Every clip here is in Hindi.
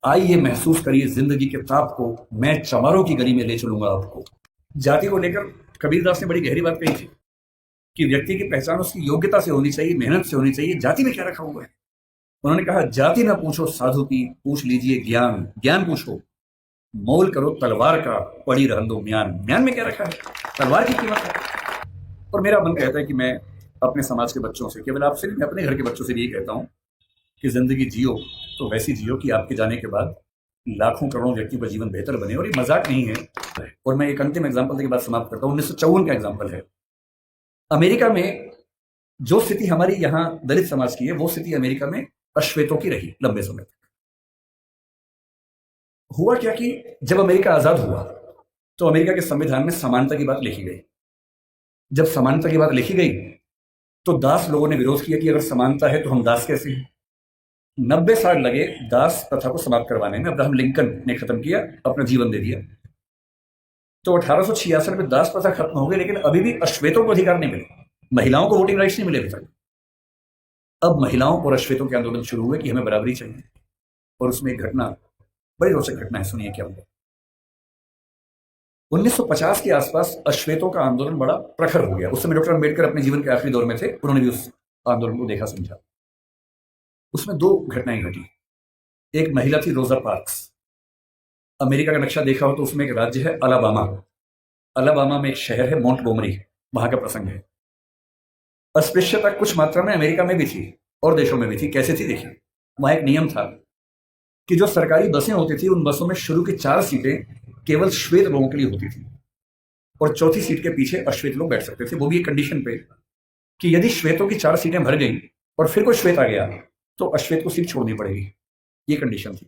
आइए महसूस करिए जिंदगी के ताप को, मैं चमारों की गली में ले चलूंगा आपको। जाति को लेकर कबीरदास ने बड़ी गहरी बात कही थी कि व्यक्ति की पहचान उसकी योग्यता से होनी चाहिए, मेहनत से होनी चाहिए। जाति में क्या रखा हुआ है? उन्होंने कहा, जाति ना पूछो साधु की, पूछ लीजिए ज्ञान। ज्ञान पूछो, मोल करो तलवार का, पड़ी रहन दो म्यान। म्यान में क्या रखा है? तलवार की कीमत है। और मेरा मन कहता है कि मैं अपने समाज के बच्चों से, केवल आपसे नहीं, मैं अपने घर के बच्चों से भी यही कहता हूँ कि जिंदगी जियो तो वैसी जियो कि आपके जाने के बाद लाखों करोड़ों व्यक्तियों का जीवन बेहतर बने। और ये मजाक नहीं है। और मैं एक अंतिम एग्जाम्पल के बाद समाप्त करता हूँ। 1954 का एग्जाम्पल है। अमेरिका में जो स्थिति हमारी यहाँ दलित समाज की है, वो स्थिति अमेरिका में अश्वेतों की रही लंबे समय तक। हुआ क्या कि जब अमेरिका आजाद हुआ तो अमेरिका के संविधान में समानता की बात लिखी गई। जब समानता की बात लिखी गई तो दास लोगों ने विरोध किया कि अगर समानता है तो हम दास कैसे हैं। 90 साल लगे दास प्रथा को समाप्त करवाने में। अब्राहम लिंकन ने खत्म किया, अपना जीवन दे दिया। तो 1866 में दास प्रथा खत्म हो गई, लेकिन अभी भी अश्वेतों को अधिकार नहीं मिले। महिलाओं को वोटिंग राइट्स नहीं मिले अभी तक। अब महिलाओं और अश्वेतों के आंदोलन शुरू हुए कि हमें बराबरी चाहिए। और उसमें एक घटना, बड़ी रोचक घटना है, सुनिए क्या हुआ। 1950 के आसपास अश्वेतों का आंदोलन बड़ा प्रखर हो गया। उस समय डॉक्टर अम्बेडकर अपने जीवन के आखिरी दौर में थे, उन्होंने भी उस आंदोलन को देखा समझा। उसमें दो घटनाएं घटी। एक महिला थी रोजा पार्क्स। अमेरिका का नक्शा देखा हो तो उसमें एक राज्य है अलाबामा। अलाबामा में एक शहर है मोंटगोमरी, वहां का प्रसंग है। अस्पृश्यता कुछ मात्रा में अमेरिका में भी थी और देशों में भी थी। कैसे थी देखिए, वहां एक नियम था कि जो सरकारी बसें होती थी उन बसों में शुरू की 4 सीटें केवल श्वेत लोगों के लिए होती थी और चौथी सीट के पीछे अश्वेत लोग बैठ सकते थे। वो भी एक कंडीशन पे कि यदि श्वेतों की 4 सीटें भर गई और फिर कोई श्वेत आ गया तो अश्वेत को सीट छोड़नी पड़ेगी। ये कंडीशन थी।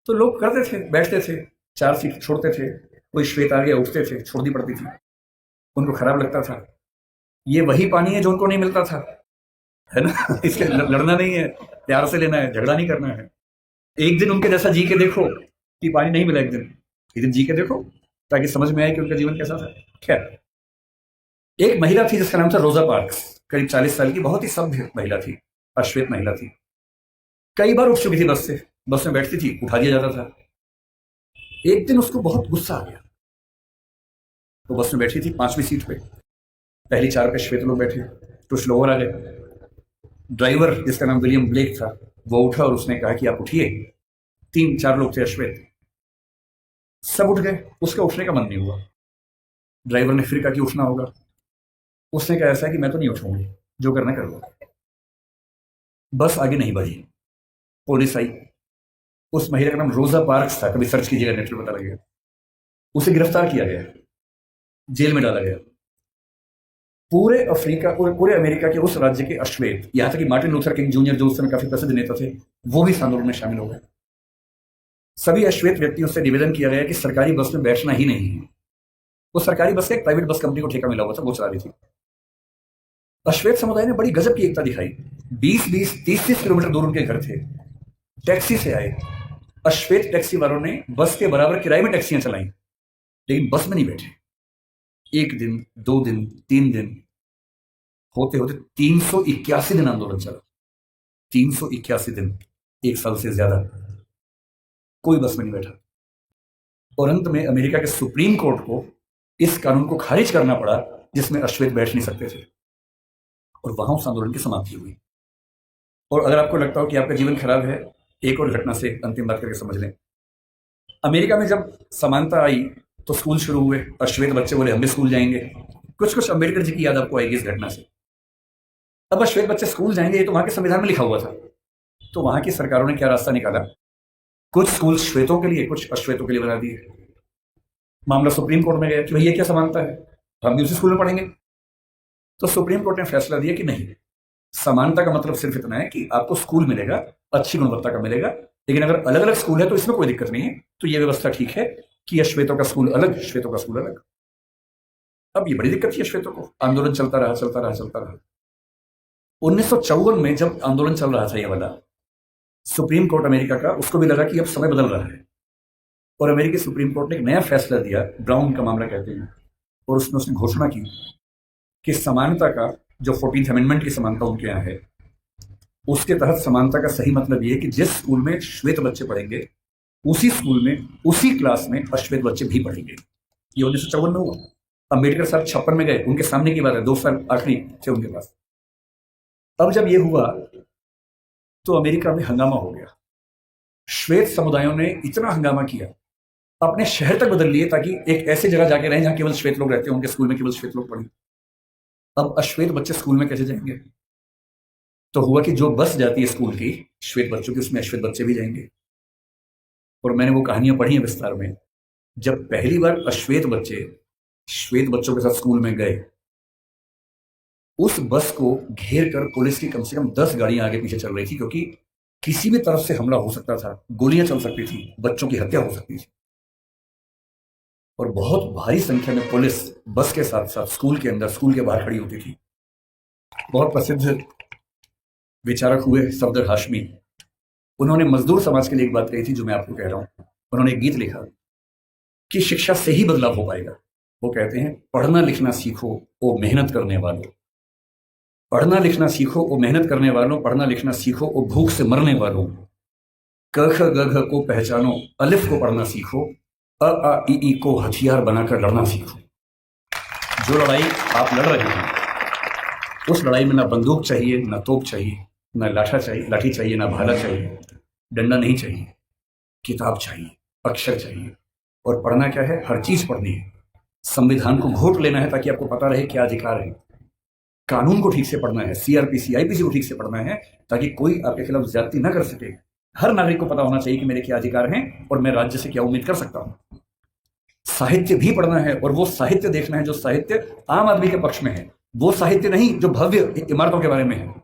तो लोग करते थे, बैठते थे, 4 सीट छोड़ते थे। कोई श्वेत आ गया, उठते थे, छोड़नी पड़ती थी। उनको खराब लगता था। ये वही पानी है जो उनको नहीं मिलता था, है ना। इसके लड़ना नहीं है, प्यार से लेना है, झगड़ा नहीं करना है। एक दिन उनके जैसा जी के देखो कि पानी नहीं मिला। एक दिन जी के देखो ताकि समझ में आए कि उनका जीवन कैसा था। खैर, एक महिला थी जिसका नाम था रोजा पार्क्स। करीब 40 साल की, बहुत ही सभ्य महिला थी, अश्वेत महिला थी। कई बार उठ चुकी थी बस से, बस में बैठती थी, उठा दिया जाता था। एक दिन उसको बहुत गुस्सा आ गया। तो बस में बैठी थी 5वीं सीट पे, पहली 4 पे श्वेत लोग बैठे, कुछ लोग और आ गए। ड्राइवर जिसका नाम विलियम ब्लेक था, वो उठा और उसने कहा कि आप उठिए। 3-4 लोग थे अश्वेत, सब उठ गए। उसका उठने का मन नहीं हुआ। ड्राइवर ने फिर कहा कि उठना होगा। उसने कहा ऐसा कि मैं तो नहीं उठूंगी, जो करना कर लो। बस आगे नहीं बढ़ी। पुलिस आई। उस महिला का नाम रोजा पार्क्स था, कभी सर्च कीजिएगा, नेट पर पता लगेगा। उसे गिरफ्तार किया गया, जेल में डाला गया। पूरे अफ्रीका और पूरे अमेरिका के उस राज्य के अश्वेत, यहां तक कि मार्टिन लूथर किंग जूनियर जो उस समय काफी प्रसिद्ध नेता थे, वो भी इस आंदोलन में शामिल हो गए। सभी अश्वेत व्यक्तियों से निवेदन किया गया कि सरकारी बस में बैठना ही नहीं है। वो सरकारी बस से एक प्राइवेट बस कंपनी को ठेका मिला हुआ था, वो चला रही थी। अश्वेत समुदाय ने बड़ी गजब की एकता दिखाई। 20-20, 30-30 किलोमीटर दूर उनके घर थे, टैक्सी से आए। अश्वेत टैक्सी वालों ने बस के बराबर किराए में टैक्सियां चलाई, लेकिन बस में नहीं बैठे। 1 दिन, 2 दिन, 3 दिन, होते होते 381 दिन आंदोलन चला। 381 दिन, 1 साल से ज्यादा कोई बस में नहीं बैठा। और अंत में अमेरिका के सुप्रीम कोर्ट को इस कानून को खारिज करना पड़ा जिसमें अश्वेत बैठ नहीं सकते थे। और वहां उस आंदोलन की समाप्ति हुई। और अगर आपको लगता हो कि आपका जीवन खराब है, एक और घटना से अंतिम बात करके समझ लें। अमेरिका में जब समानता आई तो स्कूल शुरू हुए। अश्वेत बच्चे बोले हम भी स्कूल जाएंगे। कुछ कुछ अम्बेडकर जी की याद आपको आएगी इस घटना से। अब अश्वेत बच्चे स्कूल जाएंगे, ये तो वहां के संविधान में लिखा हुआ था। तो वहां की सरकारों ने क्या रास्ता निकाला, कुछ स्कूल श्वेतों के लिए, कुछ अश्वेतों के लिए बना दिए। मामला सुप्रीम कोर्ट में गया कि भैया क्या समानता है, हम भी उसी स्कूल में पढ़ेंगे। तो सुप्रीम कोर्ट ने फैसला दिया कि नहीं, समानता का मतलब सिर्फ इतना है कि आपको स्कूल मिलेगा, अच्छी गुणवत्ता का मिलेगा, लेकिन अगर अलग अलग स्कूल है तो इसमें कोई दिक्कत नहीं है। तो यह व्यवस्था ठीक है कि अश्वेतों का स्कूल अलग, श्वेतों का स्कूल अलग। अब ये बड़ी दिक्कत थी अश्वेतों को। आंदोलन चलता रहा, चलता रहा, चलता रहा। 1954 में जब आंदोलन चल रहा था ये वाला, सुप्रीम कोर्ट अमेरिका का, उसको भी लगा कि अब समय बदल रहा है। और अमेरिकी सुप्रीम कोर्ट ने एक नया फैसला दिया, ब्राउन का मामला कहते हैं। और उसमें उसने घोषणा की कि समानता का जो 14th अमेंडमेंट की समानता उनके यहाँ है, उसके तहत समानता का सही मतलब ये है कि जिस स्कूल में श्वेत बच्चे पढ़ेंगे उसी स्कूल में उसी क्लास में अश्वेत बच्चे भी पढ़ेंगे। ये 1954 में हुआ। अम्बेडकर साहब 56 में गए, उनके सामने की बात है, 2 साल आखिरी थे उनके पास। अब जब ये हुआ तो अमेरिका में हंगामा हो गया। श्वेत समुदायों ने इतना हंगामा किया, अपने शहर तक बदल लिए ताकि एक ऐसे जगह जाके रहें जहां केवल श्वेत लोग रहते हैं, उनके स्कूल में केवल श्वेत लोग पढ़ें। अब अश्वेत बच्चे स्कूल में कैसे जाएंगे? तो हुआ कि जो बस जाती है स्कूल की श्वेत बच्चों की, उसमें अश्वेत बच्चे भी जाएंगे। और मैंने वो कहानियां पढ़ी हैं विस्तार में। जब पहली बार अश्वेत बच्चे श्वेत बच्चों के साथ स्कूल में गए, उस बस को घेर कर पुलिस की कम से कम 10 गाड़ियां आगे पीछे चल रही थी, क्योंकि किसी भी तरफ से हमला हो सकता था, गोलियां चल सकती थी, बच्चों की हत्या हो सकती थी। और बहुत भारी संख्या में पुलिस बस के साथ साथ स्कूल के अंदर, स्कूल के बाहर खड़ी होती थी। बहुत प्रसिद्ध विचारक हुए सफदर हाशमी, उन्होंने मजदूर समाज के लिए एक बात कही थी जो मैं आपको कह रहा हूं। उन्होंने एक गीत लिखा कि शिक्षा से ही बदलाव हो पाएगा। वो कहते हैं, पढ़ना लिखना सीखो ओ मेहनत करने वालों, पढ़ना लिखना सीखो ओ मेहनत करने वालों, पढ़ना लिखना सीखो ओ भूख से मरने वालों, क ख ग घ को पहचानो, अलिफ को पढ़ना सीखो, अ आ इ ई को हथियार बनाकर लड़ना सीखो। जो लड़ाई आप लड़ रहे हैं, उस लड़ाई में ना बंदूक चाहिए, ना तोप चाहिए, ना लाठी चाहिए, ना भाला चाहिए, डंडा नहीं चाहिए, किताब चाहिए, अक्षर चाहिए। और पढ़ना क्या है? हर चीज पढ़नी है। संविधान को घोट लेना है ताकि आपको पता रहे क्या अधिकार है। कानून को ठीक से पढ़ना है, सीआरपीसी आईपीसी को ठीक से पढ़ना है ताकि कोई आपके खिलाफ ज्यादती ना कर सके। हर नागरिक को पता होना चाहिए कि मेरे क्या अधिकार हैं और मैं राज्य से क्या उम्मीद कर सकता हूं। साहित्य भी पढ़ना है, और वो साहित्य देखना है जो साहित्य आम आदमी के पक्ष में है, वो साहित्य नहीं जो भव्य इमारतों के बारे में है।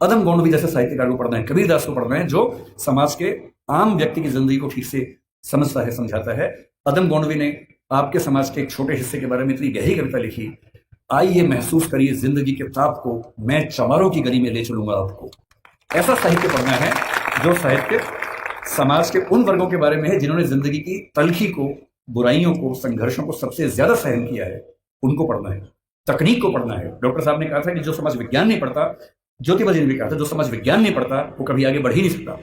अदम गौंडवी जैसे साहित्यकार को पढ़ना है, कबीरदास को पढ़ना है जो समाज के आम व्यक्ति की जिंदगी को ठीक से समझता है, समझाता है। अदम गौंडवी ने आपके समाज के एक छोटे हिस्से के बारे में इतनी गहरी कविता लिखी, आइए महसूस करिए जिंदगी के ताप को, मैं चमारों की गली में ले चलूंगा आपको। ऐसा साहित्य पढ़ना है जो साहित्य समाज के उन वर्गों के बारे में है जिन्होंने जिंदगी की तलखी को, बुराइयों को, संघर्षों को सबसे ज्यादा सहन किया है, उनको पढ़ना है। तकनीक को पढ़ना है। डॉक्टर साहब ने कहा था कि जो समाज विज्ञान नहीं पढ़ता, ज्योतिबा जी ने भी कहा था, जो समाज विज्ञान नहीं पढ़ता वो कभी आगे बढ़ ही नहीं सकता।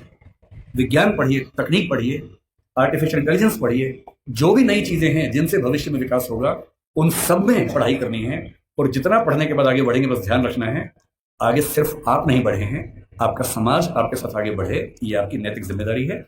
विज्ञान पढ़िए, तकनीक पढ़िए, आर्टिफिशियल इंटेलिजेंस पढ़िए, जो भी नई चीजें हैं जिनसे भविष्य में विकास होगा, उन सब में पढ़ाई करनी है। और जितना पढ़ने के बाद आगे बढ़ेंगे, बस ध्यान रखना है, आगे सिर्फ आप नहीं बढ़े हैं, आपका समाज आपके साथ आगे बढ़े, ये आपकी नैतिक जिम्मेदारी है।